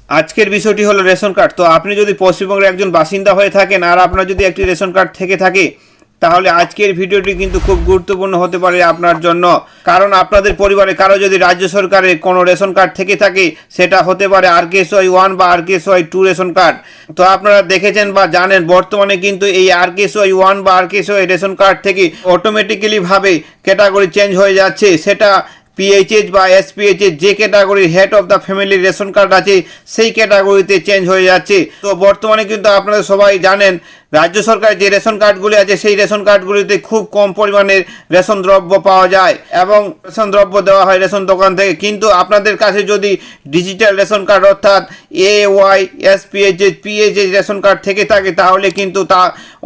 আজকের বিষয়টি হলো রেশন কার্ড। তো আপনি যদি পশ্চিমবঙ্গের একজন বাসিন্দা হয়ে থাকেন আর আপনার যদি একটি রেশন কার্ড থেকে থাকে, তাহলে আজকের ভিডিওটি কিন্তু খুব গুরুত্বপূর্ণ হতে পারে আপনার জন্য। কারণ আপনাদের পরিবারে কারো যদি রাজ্য সরকারের কোনো রেশন কার্ড থেকে থাকে, সেটা হতে পারে RKSY-1 বা RKSY-2 রেশন কার্ড। তো আপনারা দেখেছেন বা জানেন, বর্তমানে কিন্তু এই RKSY-1 বা RKSY রেশন কার্ড থেকে অটোমেটিক্যালি ভাবে ক্যাটাগরি চেঞ্জ হয়ে যাচ্ছে। সেটা PHH বা SPHH যে ক্যাটাগরির head of the family ration card আছে, সেই ক্যাটাগরিতে চেঞ্জ হয়ে যাচ্ছে। তো বর্তমানে কিন্তু আপনারা সবাই জানেন, রাজ্য সরকারের যে রেশন কার্ডগুলি আছে, সেই রেশন কার্ডগুলিতে খুব কম পরিমাণের রেশন দ্রব্য পাওয়া যায় এবং রেশন দ্রব্য দেওয়া হয় রেশন দোকান থেকে। কিন্তু আপনাদের কাছে যদি ডিজিটাল রেশন কার্ড অর্থাৎ AY SPHH PHH ration card থেকে থাকে, তাহলে কিন্তু তা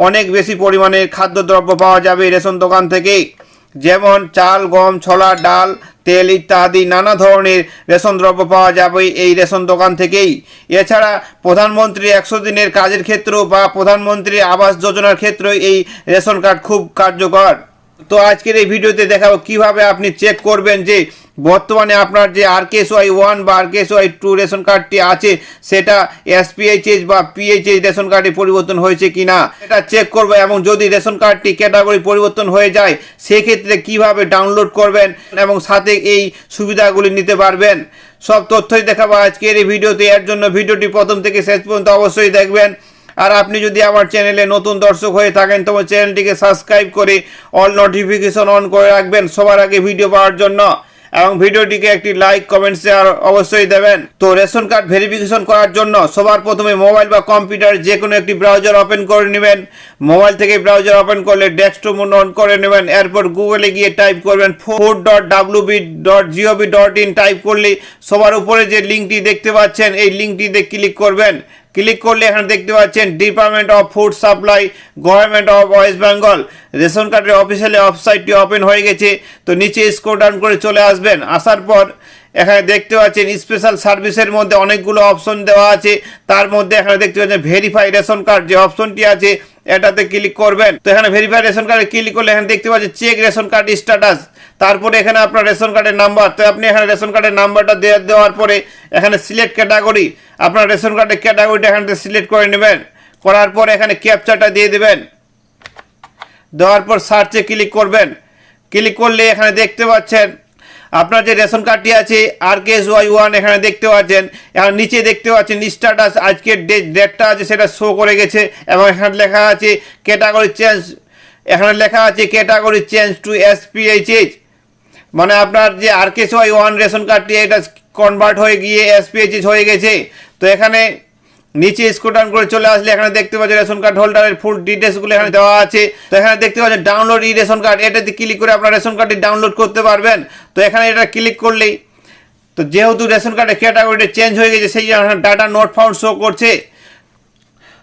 অনেক বেশি পরিমাণের খাদ্যদ্রব্য পাওয়া যাবে রেশন দোকান থেকে। যেমন চাল, গম, ছোলা, ডাল, তেল ইত্যাদি নানা ধরনের রেশন দ্রব্য পাওয়া যাবে এই রেশন দোকান থেকেই। এছাড়া প্রধানমন্ত্রী 100 দিনের কাজের ক্ষেত্রেও বা প্রধানমন্ত্রী আবাস যোজনার ক্ষেত্রেও এই রেশন কার্ড খুব কার্যকর। তো আজকের এই ভিডিওতে দেখাবো কিভাবে আপনি চেক করবেন যে বর্তমানে আপনার যে RKSY-1 বা RKSY-2 রেশন কার্ডটি আছে, সেটা SPHH বা PHH রেশন কার্ডে পরিবর্তন হয়েছে কিনা এটা চেক করবে। এবং যদি রেশন কার্ডটি ক্যাটাগরি পরিবর্তন হয়ে যায়, সেক্ষেত্রে কিভাবে ডাউনলোড করবেন এবং সাথে এই সুবিধাগুলি নিতে পারবেন, সব তথ্যই দেখাবো আজকের এই ভিডিওতে। এর জন্য ভিডিওটি প্রথম থেকে শেষ পর্যন্ত অবশ্যই দেখবেন। আর আপনি যদি আমার চ্যানেলে নতুন দর্শক হয়ে থাকেন, তো চ্যানেলটিকে সাবস্ক্রাইব করে অল নোটিফিকেশন অন করে রাখবেন সবার আগে ভিডিও পাওয়ার জন্য, এবং ভিডিওটিকে একটি লাইক, কমেন্ট, শেয়ার অবশ্যই দেবেন। তো রেশন কার্ড ভেরিফিকেশন করার জন্য সবার প্রথমে মোবাইল বা কম্পিউটার যে কোনো একটি ব্রাউজার ওপেন করে নেবেন। মোবাইল থেকে ব্রাউজার ওপেন করলে ডেস্কটপ মোড অন করে নেবেন। এরপর গুগলে গিয়ে টাইপ করবেন food.wb.gov.in। টাইপ করলে সবার উপরে যে লিঙ্কটি দেখতে পাচ্ছেন, এই লিঙ্কটিতে ক্লিক করবেন। ক্লিক করলে এখানে দেখতে পাচ্ছেন department of food supply, government of West Bengal. Ration কার্ডের অফিসিয়ালি ওয়েবসাইটটি ওপেন হয়ে গেছে। তো নিচে স্ক্রল ডাউন করে চলে আসবেন। আসার পর এখানে দেখতে পাচ্ছেন স্পেশাল সার্ভিসের মধ্যে অনেকগুলো অপশন দেওয়া আছে। তার মধ্যে এখানে দেখতে পাচ্ছেন ভেরিফাই রেশন কার্ড যে অপশনটি আছে, এটাতে ক্লিক করবেন। তো এখানে ভেরিফাই রেশন কার্ডে ক্লিক করলে এখানে দেখতে পাচ্ছেন চেক রেশন কার্ড স্ট্যাটাস। তারপরে এখানে আপনার রেশন কার্ডের নাম্বার। তো আপনি এখানে রেশন কার্ডের নাম্বারটা দেওয়ার পরে এখানে সিলেক্ট ক্যাটাগরি, আপনার রেশন কার্ডের ক্যাটাগরিটা এখানে সিলেক্ট করে নেবেন। করার পর এখানে ক্যাপচাটা দিয়ে দেবেন। দেওয়ার পর সার্চে ক্লিক করবেন। ক্লিক করলে এখানে দেখতে পাচ্ছেন আপনার যে রেশন কার্ডটি আছে RKSY-1, এখানে দেখতে পাচ্ছেন। এখন নিচে দেখতে পাচ্ছেন স্ট্যাটাস, আজকের ডেটটা আছে সেটা শো করে গেছে। এবং এখানে লেখা আছে ক্যাটাগরি চেঞ্জ, এখানে লেখা আছে ক্যাটাগরি চেঞ্জ টু SPHH। মানে আপনার যে RKSY-1 রেশন কার্ডটি এটা কনভার্ট হয়ে গিয়ে SPHH হয়ে গেছে। তো এখানে নিচে স্ক্রল ডাউন করে চলে আসলে এখানে দেখতে পাচ্ছেন রেশন কার্ড হোল্ডারের ফুল ডিটেলসগুলো এখানে দেওয়া আছে। তো এখানে দেখতে পাচ্ছেন ডাউনলোড ই রেশন কার্ড, এটাতে ক্লিক করে আপনার রেশন কার্ডটি ডাউনলোড করতে পারবেন। তো এখানে এটা ক্লিক করলেই, তো যেহেতু রেশন কার্ডের ক্যাটাগরিটা চেঞ্জ হয়ে গেছে, সেই জন্য ডাটা নট ফাউন্ড শো করছে।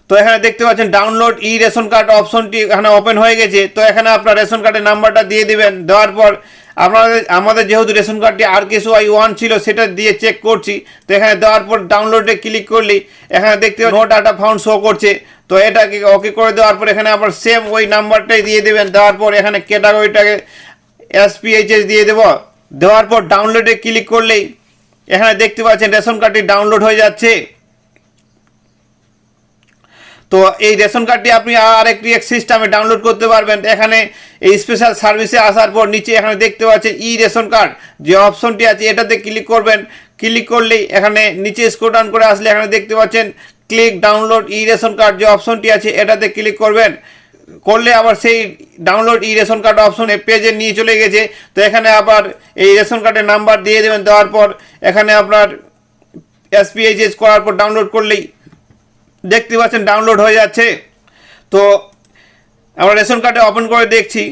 তো এখানে দেখতে পাচ্ছেন ডাউনলোড ই রেশন কার্ড অপশনটি এখানে ওপেন হয়ে গেছে। তো এখানে আপনার রেশন কার্ডের নাম্বারটা দিয়ে দিবেন। দেওয়ার পর আমাদের যেহেতু রেশন কার্ডটি RKSY-1 ছিল, সেটা দিয়ে চেক করছি। তো এখানে দেওয়ার পর ডাউনলোডে ক্লিক করলেই এখানে দেখতে নো ডাটা ফাউন্ড শো করছে। তো এটাকে ওকে করে দেওয়ার পর এখানে আবার সেম ওই নাম্বারটাই দিয়ে দেবেন। দেওয়ার পর এখানে ক্যাটাগরিটাকে SPHH দিয়ে দেব। দেওয়ার পর ডাউনলোডে ক্লিক করলেই এখানে দেখতে পাচ্ছেন রেশন কার্ডটি ডাউনলোড হয়ে যাচ্ছে। তো এই রেশন কার্ডটি আপনি আরেকটি সিস্টেমে ডাউনলোড করতে পারবেন। এখানে এই স্পেশাল সার্ভিসে আসার পর নিচে এখানে দেখতে পাচ্ছেন ই রেশন কার্ড যে অপশনটি আছে, এটাতে ক্লিক করবেন। ক্লিক করলেই এখানে নিচে স্ক্রল ডাউন করে আসলে এখানে দেখতে পাচ্ছেন ক্লিক ডাউনলোড ই রেশন কার্ড যে অপশনটি আছে, এটাতে ক্লিক করবেন। করলে আবার সেই ডাউনলোড ই রেশন কার্ড অপশনে পেজে নিয়ে চলে গেছে। তো এখানে আবার এই রেশন কার্ডের নাম্বার দিয়ে দেবেন। দেওয়ার পর এখানে আপনার SPHH করার পর ডাউনলোড করলেই দেখতে পাচ্ছেন ডাউনলোড হয়ে যাচ্ছে। তো আমরা রেশন কার্ডে ওপেন করে দেখছি।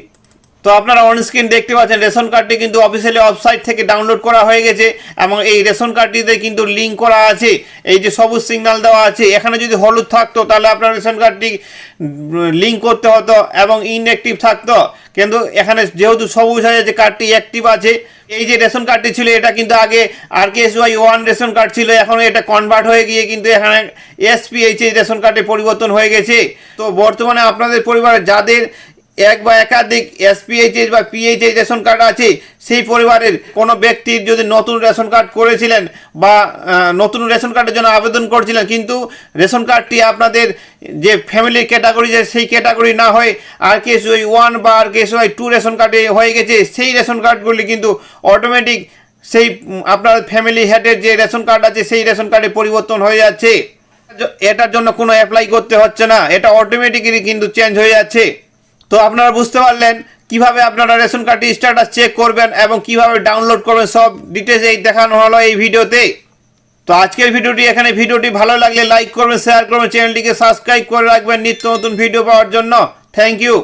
তো আপনারা অন স্ক্রিন দেখতে পাচ্ছেন রেশন কার্ডটি কিন্তু অফিসিয়ালি ওয়েবসাইট থেকে ডাউনলোড করা হয়ে গেছে। এবং এই রেশন কার্ডটিতে কিন্তু লিঙ্ক করা আছে, এই যে সবুজ সিগন্যাল দেওয়া আছে। এখানে যদি হলুদ থাকতো তাহলে আপনার রেশন কার্ডটি লিঙ্ক করতে হতো এবং ইনঅ্যাক্টিভ থাকতো। কিন্তু এখানে যেহেতু সবুজ হয়ে যে কার্ডটি অ্যাক্টিভ আছে, এই যে রেশন কার্ডটি ছিল এটা কিন্তু আগে RKSY-1 রেশন কার্ড ছিল, এখন এটা কনভার্ট হয়ে গিয়ে কিন্তু এখানে SPHH রেশন কার্ডে পরিবর্তন হয়ে গেছে। তো বর্তমানে আপনাদের পরিবারে যাদের এক বা একাধিক SPHH বা PHH রেশন কার্ড আছে, সেই পরিবারের কোনো ব্যক্তির যদি নতুন রেশন কার্ড করেছিলেন বা নতুন রেশন কার্ডের জন্য আবেদন করেছিলেন, কিন্তু রেশন কার্ডটি আপনাদের যে ফ্যামিলি ক্যাটাগরি যে সেই ক্যাটাগরি না হয়ে RKSY-1 বা RKSY-2 রেশন কার্ডে হয়ে গেছে, সেই রেশন কার্ডগুলি কিন্তু অটোমেটিক সেই আপনার ফ্যামিলি হেডের যে রেশন কার্ড আছে সেই রেশন কার্ডে পরিবর্তন হয়ে যাচ্ছে। এটার জন্য কোনো অ্যাপ্লাই করতে হচ্ছে না, এটা অটোমেটিক্যালি কিন্তু চেঞ্জ হয়ে যাচ্ছে। তো আপনারা বুঝতে পারলেন কিভাবে আপনারা রেশন কার্ডটি স্ট্যাটাস চেক করবেন এবং কিভাবে ডাউনলোড করবেন, সব ডিটেলস এই দেখানো হলো এই ভিডিওতে। তো আজকের ভিডিওটি ভালো লাগলে লাইক করবেন, শেয়ার করবেন, চ্যানেলটিকে সাবস্ক্রাইব করে রাখবেন নিত্য নতুন ভিডিও পাওয়ার জন্য। Thank you.